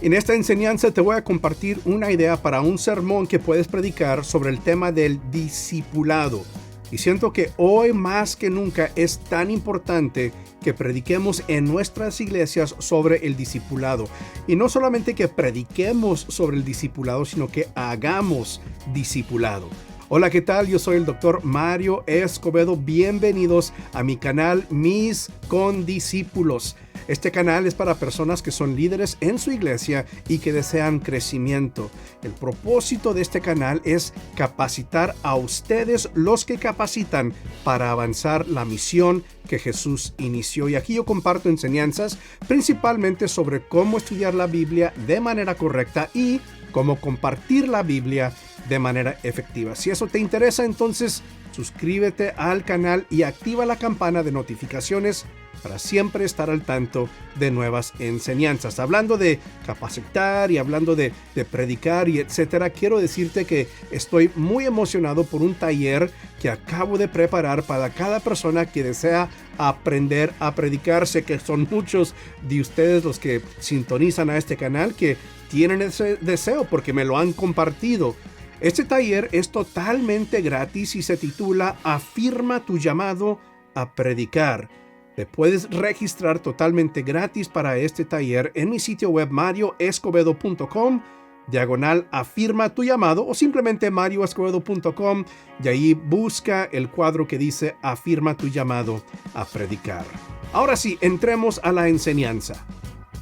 En esta enseñanza te voy a compartir una idea para un sermón que puedes predicar sobre el tema del discipulado. Y siento que hoy más que nunca es tan importante que prediquemos en nuestras iglesias sobre el discipulado. Y no solamente que prediquemos sobre el discipulado, sino que hagamos discipulado. Hola, ¿qué tal? Yo soy el doctor Mario Escobedo. Bienvenidos a mi canal Mis Condiscípulos. Este canal es para personas que son líderes en su iglesia y que desean crecimiento. El propósito de este canal es capacitar a ustedes, los que capacitan, para avanzar la misión que Jesús inició. Y aquí yo comparto enseñanzas principalmente sobre cómo estudiar la Biblia de manera correcta y cómo compartir la Biblia de manera efectiva. Si eso te interesa, entonces suscríbete al canal y activa la campana de notificaciones para siempre estar al tanto de nuevas enseñanzas. Hablando de capacitar y hablando de predicar y etcétera, quiero decirte que estoy muy emocionado por un taller que acabo de preparar para cada persona que desea aprender a predicar. Sé que son muchos de ustedes los que sintonizan a este canal que tienen ese deseo porque me lo han compartido. Este taller es totalmente gratis y se titula Afirma tu llamado a predicar. Te puedes registrar totalmente gratis para este taller en mi sitio web marioescobedo.com/afirma tu llamado o simplemente marioescobedo.com y ahí busca el cuadro que dice Afirma tu llamado a predicar. Ahora sí, entremos a la enseñanza.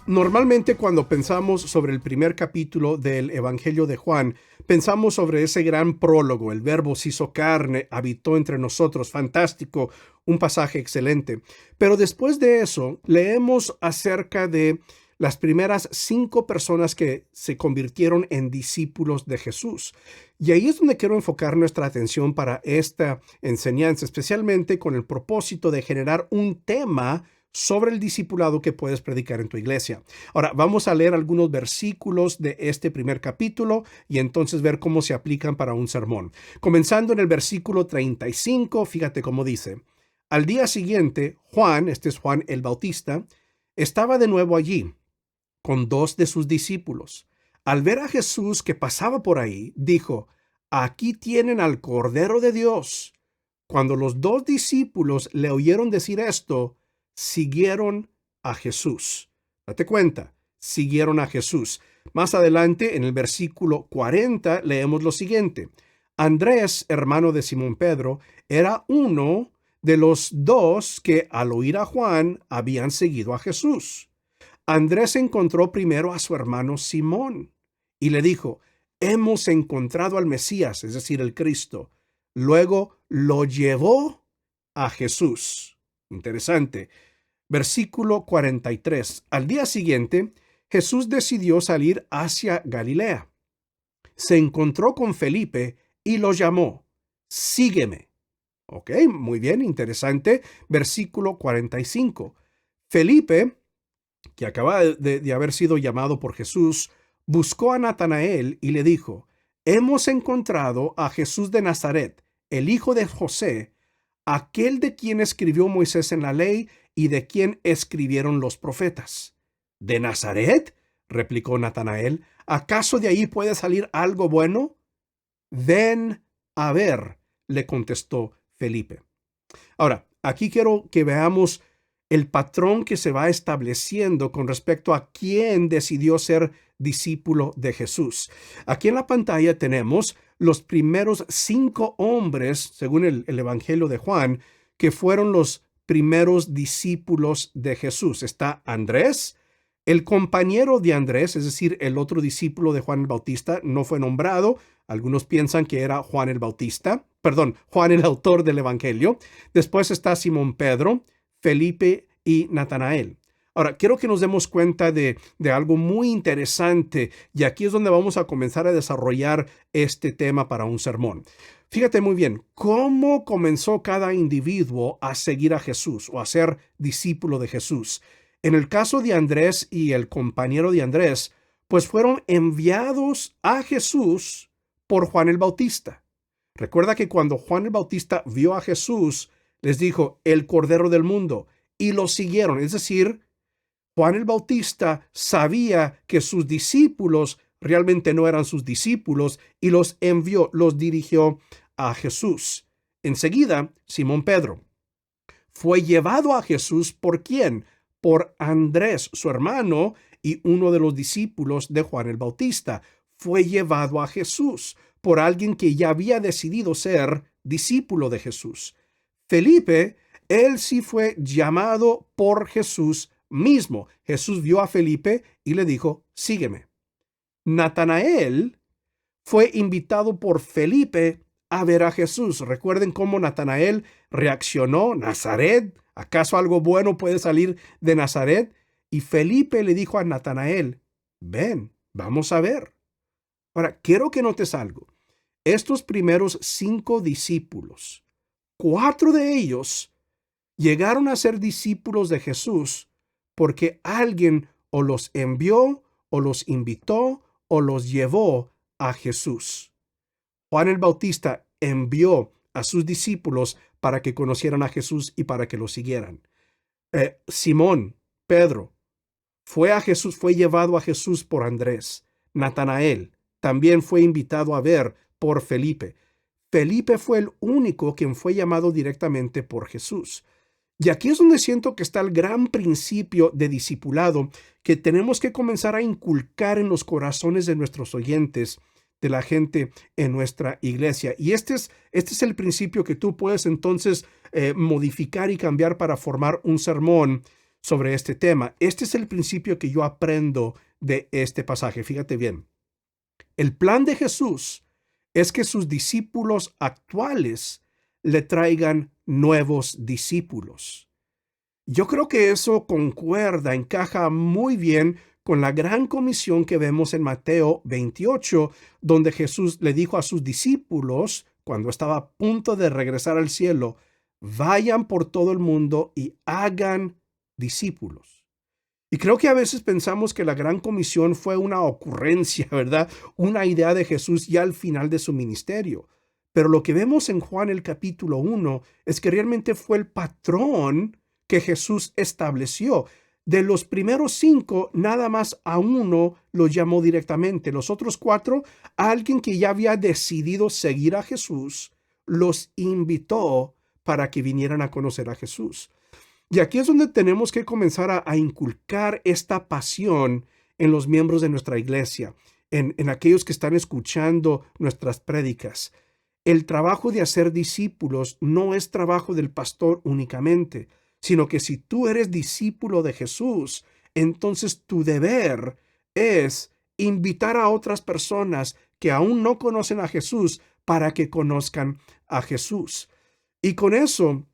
Normalmente cuando pensamos sobre el primer capítulo del Evangelio de Juan, pensamos sobre ese gran prólogo, el Verbo se hizo carne, habitó entre nosotros, fantástico, un pasaje excelente. Pero después de eso, leemos acerca de las primeras 5 personas que se convirtieron en discípulos de Jesús. Y ahí es donde quiero enfocar nuestra atención para esta enseñanza, especialmente con el propósito de generar un tema sobre el discipulado que puedes predicar en tu iglesia. Ahora, vamos a leer algunos versículos de este primer capítulo y entonces ver cómo se aplican para un sermón. Comenzando en el versículo 35, fíjate cómo dice: Al día siguiente, Juan, este es Juan el Bautista, estaba de nuevo allí con 2 de sus discípulos. Al ver a Jesús que pasaba por ahí, dijo: Aquí tienen al Cordero de Dios. Cuando los 2 discípulos le oyeron decir esto, siguieron a Jesús. Date cuenta, siguieron a Jesús. Más adelante, en el versículo 40, leemos lo siguiente: Andrés, hermano de Simón Pedro, era uno de los 2 que al oír a Juan habían seguido a Jesús. Andrés encontró primero a su hermano Simón y le dijo: Hemos encontrado al Mesías, es decir, el Cristo. Luego lo llevó a Jesús. Interesante. Versículo 43. Al día siguiente, Jesús decidió salir hacia Galilea. Se encontró con Felipe y lo llamó: Sígueme. Ok, muy bien, interesante. Versículo 45. Felipe, que acaba de haber sido llamado por Jesús, buscó a Natanael y le dijo: Hemos encontrado a Jesús de Nazaret, el hijo de José, aquel de quien escribió Moisés en la ley y de quien escribieron los profetas. ¿De Nazaret?, replicó Natanael. ¿Acaso de ahí puede salir algo bueno? Ven a ver, le contestó Felipe. Ahora, aquí quiero que veamos el patrón que se va estableciendo con respecto a quién decidió ser discípulo de Jesús. Aquí en la pantalla tenemos los primeros 5 hombres, según el Evangelio de Juan, que fueron los primeros discípulos de Jesús. Está Andrés, el compañero de Andrés, es decir, el otro discípulo de Juan el Bautista, no fue nombrado. Algunos piensan que era Juan el Bautista, Juan el autor del Evangelio. Después está Simón Pedro, Felipe y Natanael. Ahora, quiero que nos demos cuenta de algo muy interesante, y aquí es donde vamos a comenzar a desarrollar este tema para un sermón. Fíjate muy bien, ¿cómo comenzó cada individuo a seguir a Jesús o a ser discípulo de Jesús? En el caso de Andrés y el compañero de Andrés, pues fueron enviados a Jesús por Juan el Bautista. Recuerda que cuando Juan el Bautista vio a Jesús, les dijo: el Cordero del mundo, y lo siguieron. Es decir, Juan el Bautista sabía que sus discípulos realmente no eran sus discípulos y los envió, los dirigió a Jesús. Enseguida, Simón Pedro fue llevado a Jesús. ¿Por quién? Por Andrés, su hermano y uno de los discípulos de Juan el Bautista. Fue llevado a Jesús por alguien que ya había decidido ser discípulo de Jesús. Felipe, él sí fue llamado por Jesús mismo. Jesús vio a Felipe y le dijo, sígueme. Natanael fue invitado por Felipe a ver a Jesús. Recuerden cómo Natanael reaccionó. Nazaret, ¿acaso algo bueno puede salir de Nazaret? Y Felipe le dijo a Natanael, ven, vamos a ver. Ahora, quiero que notes algo. Estos primeros 5 discípulos, 4 de ellos llegaron a ser discípulos de Jesús porque alguien o los envió, o los invitó, o los llevó a Jesús. Juan el Bautista envió a sus discípulos para que conocieran a Jesús y para que lo siguieran. Simón, Pedro, fue a Jesús, fue llevado a Jesús por Andrés. Natanael también fue invitado a ver por Felipe. Felipe fue el único quien fue llamado directamente por Jesús. Y aquí es donde siento que está el gran principio de discipulado que tenemos que comenzar a inculcar en los corazones de nuestros oyentes, de la gente en nuestra iglesia. Y este es el principio que tú puedes entonces modificar y cambiar para formar un sermón sobre este tema. Este es el principio que yo aprendo de este pasaje. Fíjate bien. El plan de Jesús es que sus discípulos actuales le traigan nuevos discípulos. Yo creo que eso concuerda, encaja muy bien con la gran comisión que vemos en Mateo 28, donde Jesús le dijo a sus discípulos, cuando estaba a punto de regresar al cielo, vayan por todo el mundo y hagan discípulos. Y creo que a veces pensamos que la gran comisión fue una ocurrencia, ¿verdad? Una idea de Jesús ya al final de su ministerio. Pero lo que vemos en Juan el capítulo 1 es que realmente fue el patrón que Jesús estableció. De los primeros 5, nada más a uno lo llamó directamente. Los otros 4, a alguien que ya había decidido seguir a Jesús, los invitó para que vinieran a conocer a Jesús. Y aquí es donde tenemos que comenzar a inculcar esta pasión en los miembros de nuestra iglesia, en aquellos que están escuchando nuestras prédicas. El trabajo de hacer discípulos no es trabajo del pastor únicamente, sino que si tú eres discípulo de Jesús, entonces tu deber es invitar a otras personas que aún no conocen a Jesús para que conozcan a Jesús. Y con eso,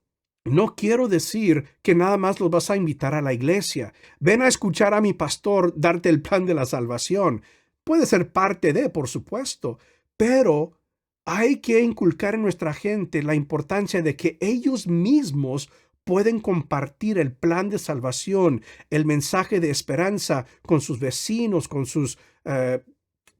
no quiero decir que nada más los vas a invitar a la iglesia. Ven a escuchar a mi pastor darte el plan de la salvación. Puede ser parte de, por supuesto, pero hay que inculcar en nuestra gente la importancia de que ellos mismos pueden compartir el plan de salvación, el mensaje de esperanza con sus vecinos, con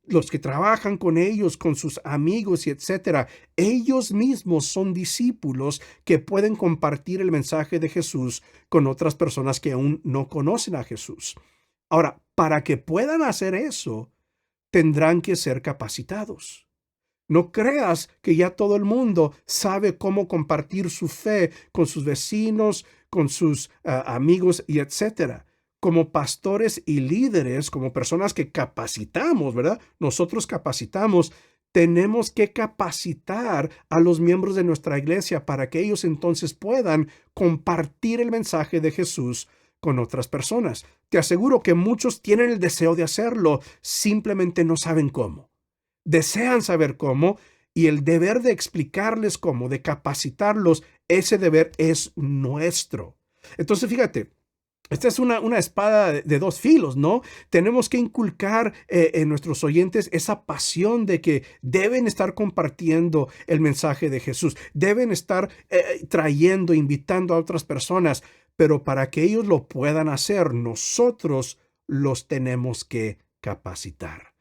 los que trabajan con ellos, con sus amigos y etcétera. Ellos mismos son discípulos que pueden compartir el mensaje de Jesús con otras personas que aún no conocen a Jesús. Ahora, para que puedan hacer eso, tendrán que ser capacitados. No creas que ya todo el mundo sabe cómo compartir su fe con sus vecinos, con sus amigos y etcétera. Como pastores y líderes, como personas que capacitamos, ¿verdad? Nosotros capacitamos, tenemos que capacitar a los miembros de nuestra iglesia para que ellos entonces puedan compartir el mensaje de Jesús con otras personas. Te aseguro que muchos tienen el deseo de hacerlo, simplemente no saben cómo. Desean saber cómo, y el deber de explicarles cómo, de capacitarlos, ese deber es nuestro. Entonces, fíjate, esta es una espada de 2 filos, ¿no? Tenemos que inculcar en nuestros oyentes esa pasión de que deben estar compartiendo el mensaje de Jesús, deben estar trayendo, invitando a otras personas, pero para que ellos lo puedan hacer, nosotros los tenemos que capacitar.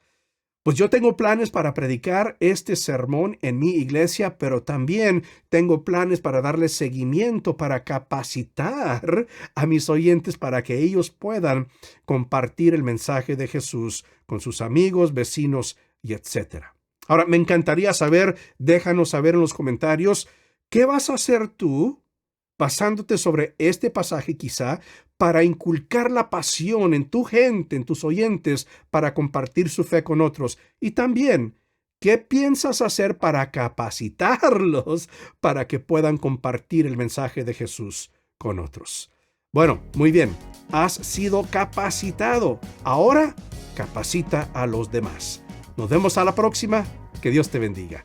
Pues yo tengo planes para predicar este sermón en mi iglesia, pero también tengo planes para darle seguimiento, para capacitar a mis oyentes para que ellos puedan compartir el mensaje de Jesús con sus amigos, vecinos y etcétera. Ahora, me encantaría saber, déjanos saber en los comentarios, ¿qué vas a hacer tú basándote sobre este pasaje quizá para inculcar la pasión en tu gente, en tus oyentes, para compartir su fe con otros? Y también, ¿qué piensas hacer para capacitarlos para que puedan compartir el mensaje de Jesús con otros? Bueno, muy bien, has sido capacitado. Ahora, capacita a los demás. Nos vemos a la próxima. Que Dios te bendiga.